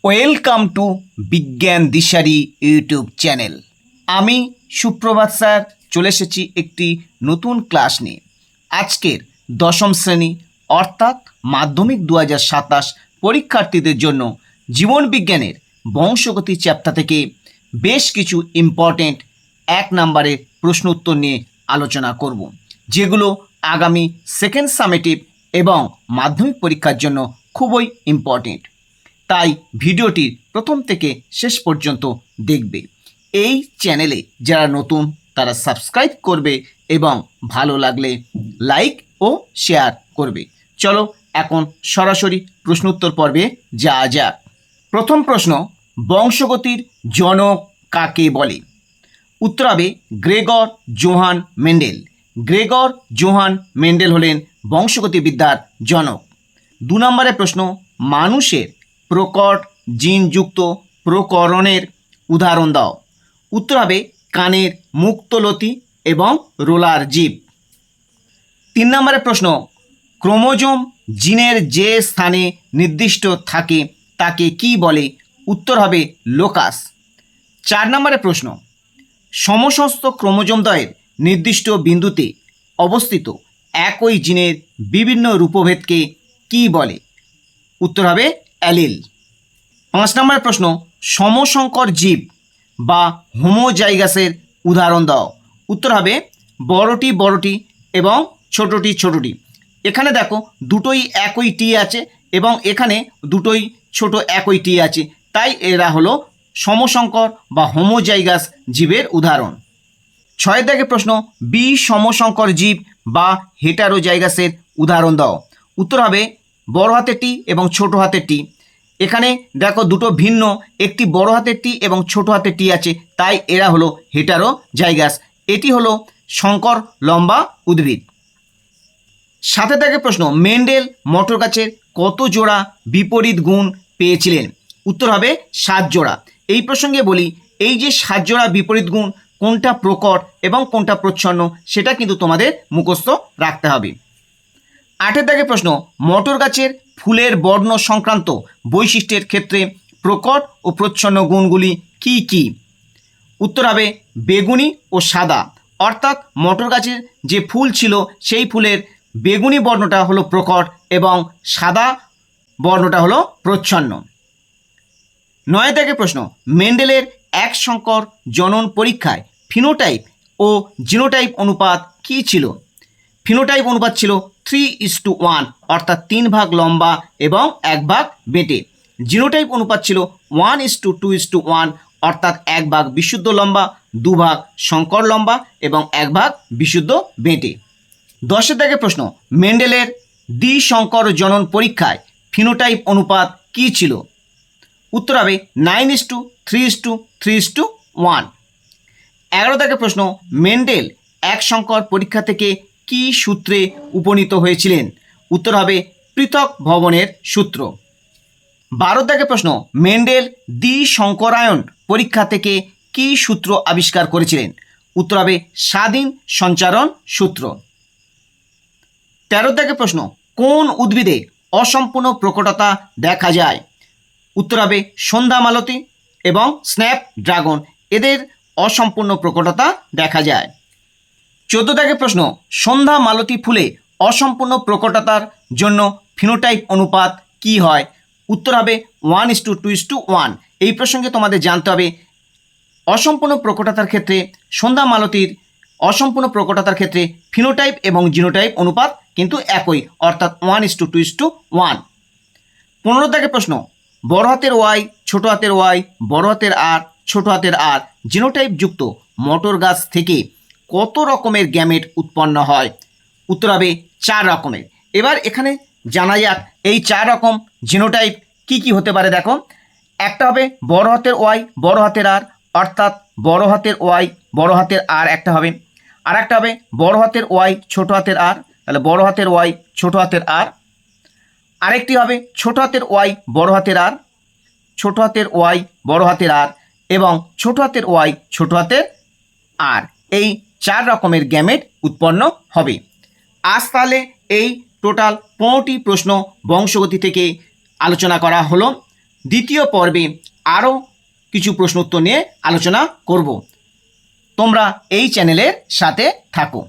Welcome to বিজ্ঞান দিশারি YouTube channel. আমি সুপ্রভাত স্যার চলে এসেছি একটি নতুন ক্লাস নিয়ে। আজকের দশম শ্রেণী অর্থাৎ মাধ্যমিক 2027 পরীক্ষার্থীদের জন্য জীবন বিজ্ঞানের বংশগতি চ্যাপ্টার থেকে বেশ কিছু ইম্পর্টেন্ট 1 নম্বরের প্রশ্ন উত্তর নিয়ে আলোচনা করব, যেগুলো আগামী সেকেন্ড সামেটিভ এবং মাধ্যমিক পরীক্ষার জন্য খুবই ইম্পর্টেন্ট। তাই ভিডিওটি প্রথম থেকে শেষ পর্যন্ত দেখবে। এই চ্যানেলে যারা নতুন তারা সাবস্ক্রাইব করবে এবং ভালো লাগলে লাইক ও শেয়ার করবে। চলো এখন সরাসরি প্রশ্ন উত্তর পর্বে যাওয়া যাক। প্রথম প্রশ্ন, বংশগতির জনক কাকে বলে? উত্তর হবে Gregor Johann Mendel. Gregor Johann Mendel হলেন বংশগতিবিদ্যার জনক। 2 নম্বরের প্রশ্ন, মানুষের প্রকট জিনযুক্ত প্রকরণের উদাহরণ দাও। উত্তর হবে কানের মুক্তলতি এবং রোলার জীব। 3 নম্বরের প্রশ্ন, ক্রোমোজোম জিনের যে স্থানে নির্দিষ্ট থাকে তাকে কি বলে? উত্তর হবে লোকাস। 4 নম্বরের প্রশ্ন, সমস্ত ক্রোমোজোমদ্বয়ের নির্দিষ্ট বিন্দুতে অবস্থিত একই জিনের বিভিন্ন রূপভেদকে কি বলে? উত্তর হবে অ্যালিল। 5 নম্বরের প্রশ্ন, সমসংকর জীব বা হোমোজাইগাসের উদাহরণ দাও। উত্তর হবে বড়টি বড়টি এবং ছোটটি ছোটটি। এখানে দেখো দুটোই একই টি আছে এবং এখানে দুটোই ছোট একই টি আছে, তাই এরা হলো সমসংকর বা হোমোজাইগাস জীবের উদাহরণ। 6 দাগের প্রশ্ন, সমসংকর জীব বা হেটারোজাইগাসের উদাহরণ দাও। উত্তর হবে বড় হাতের টি এবং ছোট হাতের টি। এখানে দেখো দুটো ভিন্ন, একটি বড় হাতের টি এবং ছোট হাতের টি আছে, তাই এরা হলো হেটারোজাইগাস। এটি হলো সংকর লম্বা উদ্ভিদ। 7 দাগের প্রশ্ন, মেন্ডেল মটর গাছের কত জোড়া বিপরীত গুণ পেয়েছিলেন? উত্তর হবে 7 জোড়া। এই প্রসঙ্গে বলি, এই যে 7 জোড়া বিপরীত গুণ কোনটা প্রকট এবং কোনটা প্রচ্ছন্ন সেটা কিন্তু তোমাদের মুখস্থ রাখতে হবে। 8 দাগের প্রশ্ন, মটর গাছের ফুলের বর্ণ সংক্রান্ত বৈশিষ্ট্যের ক্ষেত্রে প্রকট ও প্রচ্ছন্ন গুণগুলি কি কি? উত্তর হবে বেগুনি ও সাদা। অর্থাৎ মটর গাছের যে ফুল ছিল সেই ফুলের বেগুনি বর্ণটা হলো প্রকট এবং সাদা বর্ণটা হলো প্রচ্ছন্ন। 9 দাগের প্রশ্ন, মেন্ডেলের এক সংকর জনন পরীক্ষায় ফিনোটাইপ ও জিনোটাইপ অনুপাত কি ছিল? ফিনোটাইপ অনুপাত ছিল 3:1, অর্থাৎ 3 ভাগ লম্বা এবং 1 ভাগ বেঁটে। জিনোটাইপ অনুপাত ছিল 1:2:1, অর্থাৎ 1 ভাগ বিশুদ্ধ লম্বা, 2 ভাগ সংকর লম্বা এবং 1 ভাগ বিশুদ্ধ বেঁটে। 10 দাগের প্রশ্ন, মেন্ডেলের দ্বিসংকর জনন পরীক্ষায় ফিনোটাইপ অনুপাত কি ছিল? উত্তর হবে 9:3:3:1। 11 দাগের প্রশ্ন, মেন্ডেল এক সংকর পরীক্ষা থেকে কি সূত্রে উপনীত হয়েছিলেন? উত্তর হবে পৃথক ভবনের সূত্র। 12 দাগের প্রশ্ন, মেন্ডেল দ্বিসংকরায়ন পরীক্ষা থেকে কি সূত্র আবিষ্কার করেছিলেন? উত্তর হবে স্বাধীন সঞ্চারণ সূত্র। 13 দাগের প্রশ্ন, কোন উদ্ভিদে অসম্পূর্ণ প্রকটতা দেখা যায়? উত্তর হবে সন্ধ্যা মালতী এবং স্ন্যাপ ড্রাগন, এদের অসম্পূর্ণ প্রকটতা দেখা যায়। 14 দাগের প্রশ্ন, সন্ধ্যা মালতী ফুলে অসম্পূর্ণ প্রকটতার জন্য ফিনোটাইপ অনুপাত কি হয়? উত্তর হবে 1:2:1। এই প্রসঙ্গে তোমাদের জানতে হবে অসম্পূর্ণ প্রকটতার ক্ষেত্রে সন্ধ্যা মালতীর অসম্পূর্ণ প্রকটতার ক্ষেত্রে ফিনোটাইপ এবং জিনোটাইপ অনুপাত কিন্তু একই, অর্থাৎ 1:2:1। 15 দাগের প্রশ্ন, বড় হাতের ওয়াই, ছোট হাতের ওয়াই, বড় হাতের আর, ছোট হাতের আর জিনোটাইপ যুক্ত মটর গাছ থেকে কত রকমের গ্যামেট উৎপন্ন হয়? উত্তর হবে 4 রকমের। এবার এখানে জানা যাক এই 4 রকম জিনোটাইপ কি কি হতে পারে। দেখো, একটা হবে বড় হাতের ওয়াই, বড় হাতের আর, অর্থাৎ বড় হাতের ওয়াই, বড় হাতের আর একটা হবে। আর একটা হবে বড় হাতের ওয়াই, ছোট হাতের আর, তাহলে বড় হাতের ওয়াই, ছোট হাতের আর। আরেকটি হবে ছোট হাতের ওয়াই, বড় হাতের আর, ছোট হাতের ওয়াই, বড় হাতের আর এবং ছোট হাতের ওয়াই, ছোট হাতের আর। এই 4 রকমের গ্যামেট উৎপন্ন হবে। আজ তাহলে এই টোটাল 15টি প্রশ্ন বংশগতি থেকে আলোচনা করা হলো। দ্বিতীয় পর্বে আরও কিছু প্রশ্ন উত্তর নিয়ে আলোচনা করব। তোমরা এই চ্যানেলের সাথে থাকো।